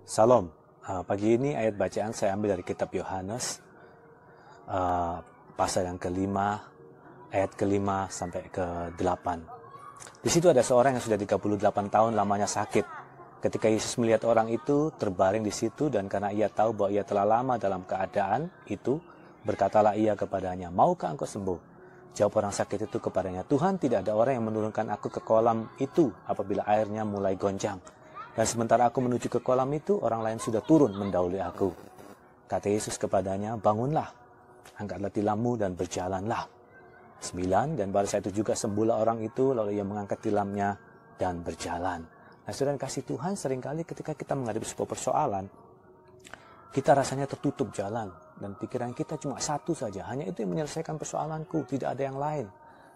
Salam. Pagi ini ayat bacaan saya ambil dari kitab Yohanes, pasal yang kelima, ayat kelima sampai ke-8. Di situ ada seorang yang sudah 38 tahun lamanya sakit. Ketika Yesus melihat orang itu terbaring di situ dan karena ia tahu bahwa ia telah lama dalam keadaan itu, berkatalah ia kepadanya, "Maukah engkau sembuh?" Jawab orang sakit itu kepadanya, "Tuhan, tidak ada orang yang menurunkan aku ke kolam itu apabila airnya mulai goncang. Dan sementara aku menuju ke kolam itu, orang lain sudah turun mendahului aku." Kata Yesus kepadanya, "Bangunlah, angkatlah tilammu dan berjalanlah." 9, dan pada saat itu juga sembuhlah orang itu, lalu ia mengangkat tilamnya dan berjalan. Nah, saudara kasih Tuhan, seringkali ketika kita menghadapi sebuah persoalan, kita rasanya tertutup jalan dan pikiran kita cuma satu saja, hanya itu yang menyelesaikan persoalanku, tidak ada yang lain.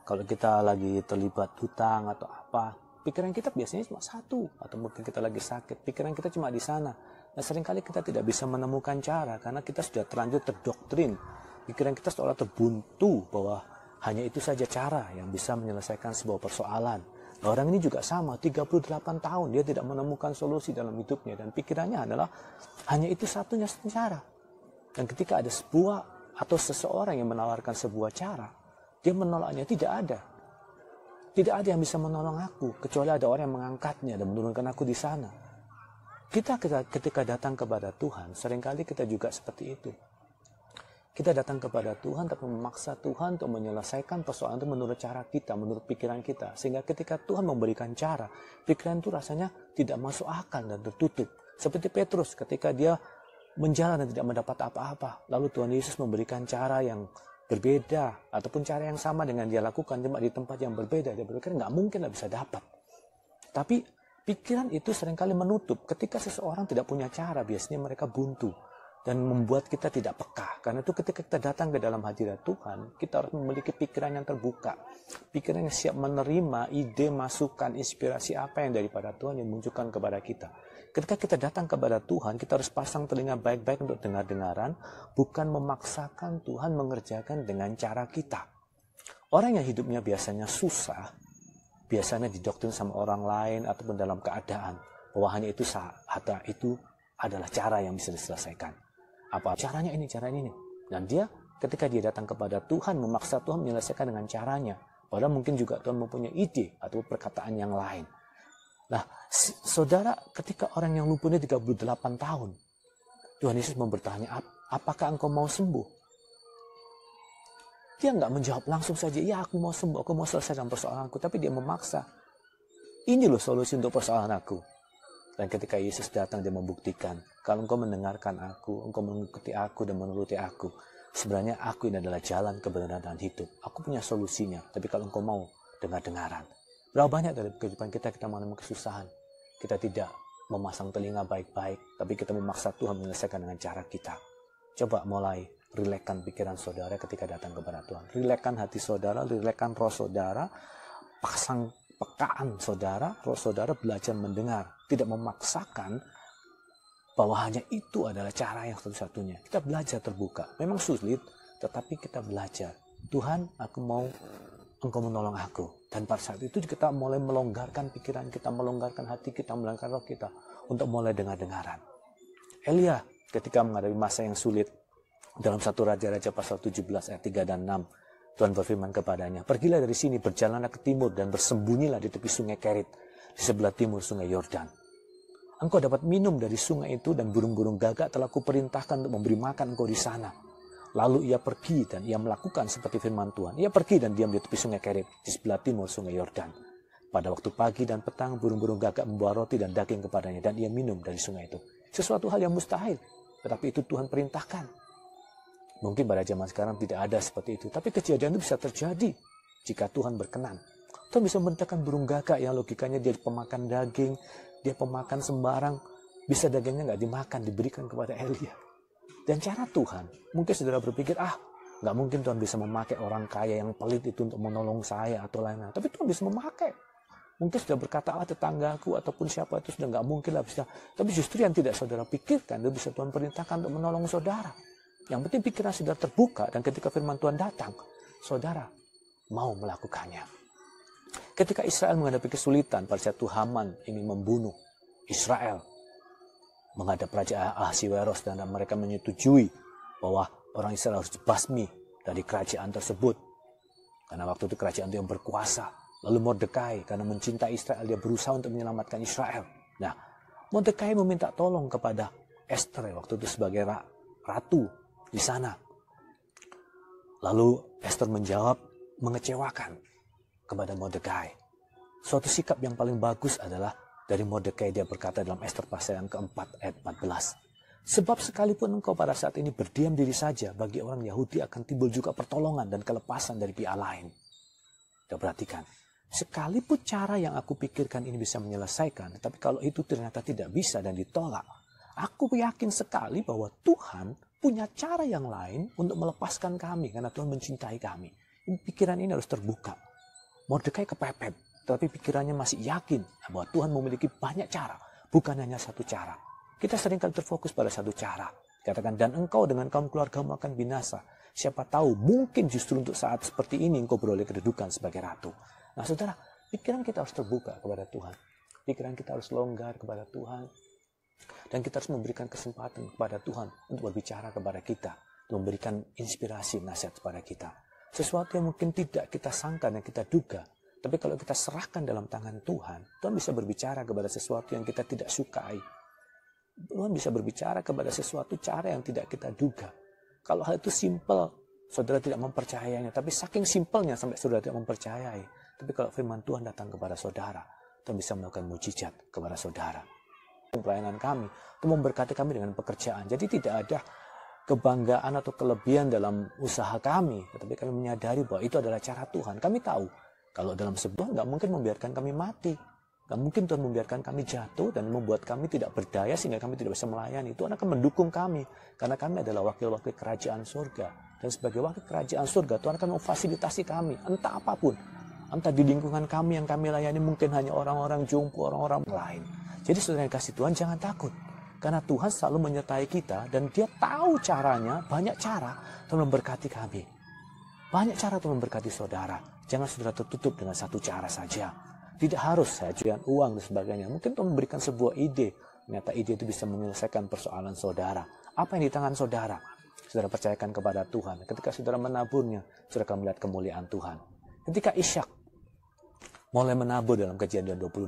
Kalau kita lagi terlibat hutang atau apa, pikiran kita biasanya cuma satu, atau mungkin kita lagi sakit, pikiran kita cuma di sana. Dan seringkali kita tidak bisa menemukan cara karena kita sudah terlanjur terdoktrin. Pikiran kita seolah terbuntu bahwa hanya itu saja cara yang bisa menyelesaikan sebuah persoalan. Nah, orang ini juga sama, 38 tahun dia tidak menemukan solusi dalam hidupnya dan pikirannya adalah hanya itu satunya cara. Dan ketika ada sebuah atau seseorang yang menawarkan sebuah cara, dia menolaknya. Tidak ada. Tidak ada yang bisa menolong aku, kecuali ada orang yang mengangkatnya dan menurunkan aku di sana. Kita ketika datang kepada Tuhan, seringkali kita juga seperti itu. Kita datang kepada Tuhan, tapi memaksa Tuhan untuk menyelesaikan persoalan itu menurut cara kita, menurut pikiran kita. Sehingga ketika Tuhan memberikan cara, pikiran itu rasanya tidak masuk akal dan tertutup. Seperti Petrus ketika dia menjalan dan tidak mendapat apa-apa. Lalu Tuhan Yesus memberikan cara yang berbeda ataupun cara yang sama dengan dia lakukan cuma di tempat yang berbeda. Dia berpikir nggak mungkin bisa dapat. Tapi pikiran itu seringkali menutup. Ketika seseorang tidak punya cara, biasanya mereka buntu dan membuat kita tidak peka. Karena itu ketika kita datang ke dalam hadirat Tuhan, kita harus memiliki pikiran yang terbuka, pikiran yang siap menerima ide, masukan, inspirasi apa yang daripada Tuhan yang munculkan kepada kita. Ketika kita datang kepada Tuhan, kita harus pasang telinga baik-baik untuk dengar-dengaran, bukan memaksakan Tuhan mengerjakan dengan cara kita. Orang yang hidupnya biasanya susah, biasanya didoktrin sama orang lain ataupun dalam keadaan bahwa hanya itu adalah cara yang bisa diselesaikan. Apa caranya ini, caranya ini. Dan dia ketika dia datang kepada Tuhan, memaksa Tuhan menyelesaikan dengan caranya. Padahal mungkin juga Tuhan mempunyai ide atau perkataan yang lain. Nah, saudara, ketika orang yang lumpuhnya 38 tahun, Tuhan Yesus bertanya, apakah engkau mau sembuh? Dia nggak menjawab langsung saja, ya aku mau sembuh, aku mau selesai dalam persoalanku. Tapi dia memaksa. Ini loh solusi untuk persoalan aku. Dan ketika Yesus datang, dia membuktikan, kalau engkau mendengarkan aku, engkau mengikuti aku dan menuruti aku, sebenarnya aku ini adalah jalan kebenaran dan hidup. Aku punya solusinya, tapi kalau engkau mau dengar-dengaran. Berapa banyak dari kehidupan kita mengalami kesusahan. Kita tidak memasang telinga baik-baik, tapi kita memaksa Tuhan menyelesaikan dengan cara kita. Coba mulai rilekkan pikiran saudara ketika datang kepada Tuhan. Rilekkan hati saudara, rilekkan roh saudara, pasang pekaan saudara, roh saudara belajar mendengar. Tidak memaksakan bahwa hanya itu adalah cara yang satu-satunya. Kita belajar terbuka. Memang sulit, tetapi kita belajar. Tuhan, aku mau engkau menolong aku. Dan pada saat itu kita mulai melonggarkan pikiran kita, melonggarkan hati kita, melonggarkan roh kita untuk mulai dengar-dengaran. Elia ketika menghadapi masa yang sulit, dalam 1 Raja-Raja pasal 17 ayat 3 dan 6, Tuhan berfirman kepadanya, "Pergilah dari sini, berjalanlah ke timur dan bersembunyilah di tepi sungai Kerit, di sebelah timur sungai Yordan. Engkau dapat minum dari sungai itu dan burung-burung gagak telah kuperintahkan untuk memberi makan engkau di sana." Lalu ia pergi dan ia melakukan seperti firman Tuhan. Ia pergi dan diam di tepi sungai Kerit, di sebelah timur sungai Yordan. Pada waktu pagi dan petang, burung-burung gagak membawa roti dan daging kepadanya, dan ia minum dari sungai itu. Sesuatu hal yang mustahil, tetapi itu Tuhan perintahkan. Mungkin pada zaman sekarang tidak ada seperti itu, tapi kejadian itu bisa terjadi jika Tuhan berkenan. Tuhan bisa memerintahkan burung gagak yang logikanya dia pemakan daging, dia pemakan sembarang, bisa dagingnya nggak dimakan, diberikan kepada Elia. Dan cara Tuhan, mungkin saudara berpikir, nggak mungkin Tuhan bisa memakai orang kaya yang pelit itu untuk menolong saya atau lain-lain. Tapi Tuhan bisa memakai. Mungkin sudah berkata, tetanggaku ataupun siapa itu sudah nggak mungkin lah bisa. Tapi justru yang tidak saudara pikirkan, itu bisa Tuhan perintahkan untuk menolong saudara. Yang penting pikiran saudara terbuka, dan ketika firman Tuhan datang, saudara mau melakukannya. Ketika Israel menghadapi kesulitan pada saat Haman ingin membunuh Israel, menghadap Raja Ahasiweros dan mereka menyetujui bahwa orang Israel harus dibasmi dari kerajaan tersebut. Karena waktu itu kerajaan itu yang berkuasa. Lalu Mordekai karena mencintai Israel, dia berusaha untuk menyelamatkan Israel. Nah, Mordekai meminta tolong kepada Esther waktu itu sebagai ratu di sana. Lalu Esther menjawab mengecewakan kepada Mordekai. Suatu sikap yang paling bagus adalah dari Mordekai, dia berkata dalam Esther pasal yang keempat ayat 14. Sebab sekalipun engkau pada saat ini berdiam diri saja, bagi orang Yahudi akan timbul juga pertolongan dan kelepasan dari pihak lain. Kita perhatikan, sekalipun cara yang aku pikirkan ini bisa menyelesaikan, tetapi kalau itu ternyata tidak bisa dan ditolak, aku yakin sekali bahwa Tuhan punya cara yang lain untuk melepaskan kami, karena Tuhan mencintai kami. Pikiran ini harus terbuka. Mordekai kepepet, tapi pikirannya masih yakin bahwa Tuhan memiliki banyak cara, bukan hanya satu cara. Kita seringkali terfokus pada satu cara. Katakan, dan engkau dengan kaum keluargamu akan binasa. Siapa tahu, mungkin justru untuk saat seperti ini engkau beroleh kedudukan sebagai ratu. Nah saudara, pikiran kita harus terbuka kepada Tuhan. Pikiran kita harus longgar kepada Tuhan. Dan kita harus memberikan kesempatan kepada Tuhan untuk berbicara kepada kita. Memberikan inspirasi, nasihat kepada kita. Sesuatu yang mungkin tidak kita sangka dan kita duga. Tapi kalau kita serahkan dalam tangan Tuhan, Tuhan bisa berbicara kepada sesuatu yang kita tidak sukai. Tuhan bisa berbicara kepada sesuatu cara yang tidak kita duga. Kalau hal itu simpel, saudara tidak mempercayainya. Tapi saking simpelnya sampai saudara tidak mempercayai. Tapi kalau firman Tuhan datang kepada saudara, Tuhan bisa melakukan mujizat kepada saudara. Pelayanan kami, Tuhan memberkati kami dengan pekerjaan. Jadi tidak ada kebanggaan atau kelebihan dalam usaha kami. Tetapi kami menyadari bahwa itu adalah cara Tuhan. Kami tahu, kalau dalam sebuah nggak mungkin membiarkan kami mati. Gak mungkin Tuhan membiarkan kami jatuh dan membuat kami tidak berdaya sehingga kami tidak bisa melayani. Tuhan akan mendukung kami karena kami adalah wakil-wakil kerajaan surga. Dan sebagai wakil kerajaan surga, Tuhan akan memfasilitasi kami entah apapun. Entah di lingkungan kami yang kami layani mungkin hanya orang-orang jompo, orang-orang lain. Jadi saudara yang kasih Tuhan, jangan takut. Karena Tuhan selalu menyertai kita dan dia tahu caranya, banyak cara Tuhan memberkati kami. Banyak cara Tuhan memberkati saudara. Jangan saudara tertutup dengan satu cara saja. Tidak harus sajian uang dan sebagainya. Mungkin Tuhan memberikan sebuah ide. Ternyata ide itu bisa menyelesaikan persoalan saudara. Apa yang di tangan saudara? Saudara percayakan kepada Tuhan. Ketika saudara menaburnya, saudara akan melihat kemuliaan Tuhan. Ketika Ishak mulai menabur dalam Kejadian 26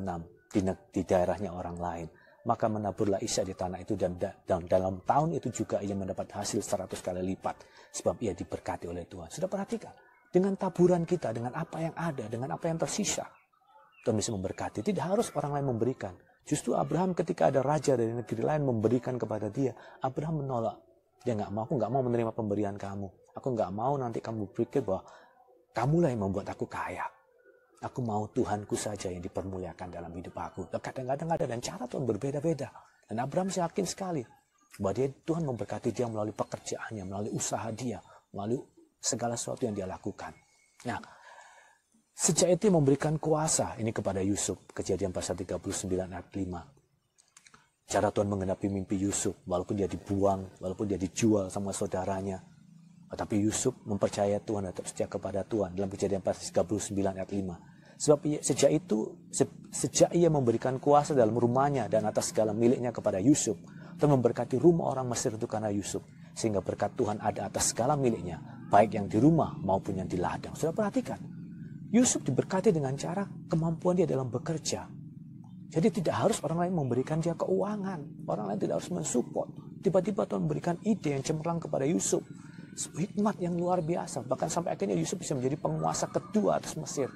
di daerahnya orang lain, maka menaburlah Ishak di tanah itu dan dalam tahun itu juga ia mendapat hasil 100 kali lipat sebab ia diberkati oleh Tuhan. Sudah perhatikan, dengan taburan kita, dengan apa yang ada, dengan apa yang tersisa, Tuhan bisa memberkati. Tidak harus orang lain memberikan. Justru Abraham ketika ada raja dari negeri lain memberikan kepada dia, Abraham menolak. Dia nggak mau, aku nggak mau menerima pemberian kamu. Aku nggak mau nanti kamu berpikir bahwa kamulah yang membuat aku kaya. Aku mau Tuhanku saja yang dipermuliakan dalam hidup aku. Kadang-kadang ada dan cara Tuhan berbeda-beda. Dan Abraham yakin sekali bahwa Tuhan memberkati dia melalui pekerjaannya, melalui usaha dia, melalui segala sesuatu yang dia lakukan. Nah, sejak itu memberikan kuasa ini kepada Yusuf. Kejadian pasal 39 ayat 5. Cara Tuhan menggenapi mimpi Yusuf. Walaupun dia dibuang, walaupun dia dijual sama saudaranya. Tetapi Yusuf mempercayai Tuhan dan tetap setia kepada Tuhan. Dalam Kejadian pasal 39 ayat 5. Sebab sejak ia memberikan kuasa dalam rumahnya dan atas segala miliknya kepada Yusuf. Tuhan memberkati rumah orang Mesir itu karena Yusuf. Sehingga berkat Tuhan ada atas segala miliknya. Baik yang di rumah maupun yang di ladang. Sudah perhatikan. Yusuf diberkati dengan cara kemampuan dia dalam bekerja. Jadi tidak harus orang lain memberikan dia keuangan. Orang lain tidak harus mensupport. Tiba-tiba Tuhan memberikan ide yang cemerlang kepada Yusuf. Hikmat yang luar biasa. Bahkan sampai akhirnya Yusuf bisa menjadi penguasa kedua atas Mesir.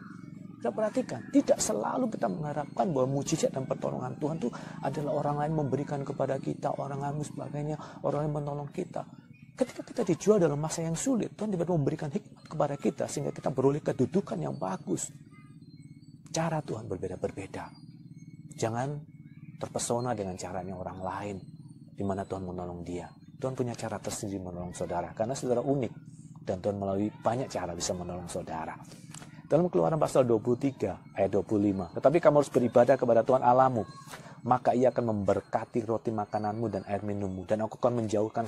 Kita perhatikan, tidak selalu kita mengharapkan bahwa mujizat dan pertolongan Tuhan itu adalah orang lain memberikan kepada kita, orang lain sebagainya, orang lain menolong kita. Ketika kita dijual dalam masa yang sulit, Tuhan tiba-tiba memberikan hikmat kepada kita sehingga kita beroleh kedudukan yang bagus. Cara Tuhan berbeda-berbeda. Jangan terpesona dengan caranya orang lain di mana Tuhan menolong dia. Tuhan punya cara tersendiri menolong saudara karena saudara unik dan Tuhan melalui banyak cara bisa menolong saudara. Dalam Keluaran pasal 23 ayat 25, tetapi kamu harus beribadah kepada Tuhan Allahmu maka ia akan memberkati roti makananmu dan air minummu, dan aku akan menjauhkan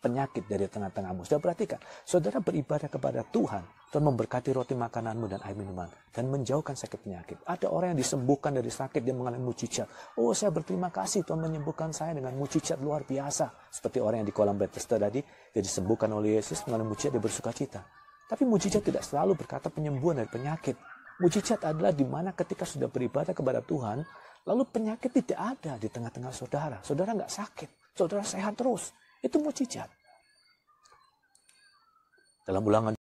penyakit dari tengah-tengahmu. Sudah perhatikan, saudara beribadah kepada Tuhan, Tuhan memberkati roti makananmu dan air minuman, dan menjauhkan sakit penyakit. Ada orang yang disembuhkan dari sakit, dia mengalami mujizat. Oh, saya berterima kasih Tuhan menyembuhkan saya dengan mujizat luar biasa. Seperti orang yang di kolam Bethesda tadi, dia disembuhkan oleh Yesus, mengalami mujizat, dia bersuka cita. Tapi mujizat tidak selalu berkata penyembuhan dari penyakit. Mujizat adalah di mana ketika sudah beribadah kepada Tuhan, lalu penyakit tidak ada di tengah-tengah saudara. Saudara nggak sakit, saudara sehat terus. Itu mujizat. Dalam Ulangan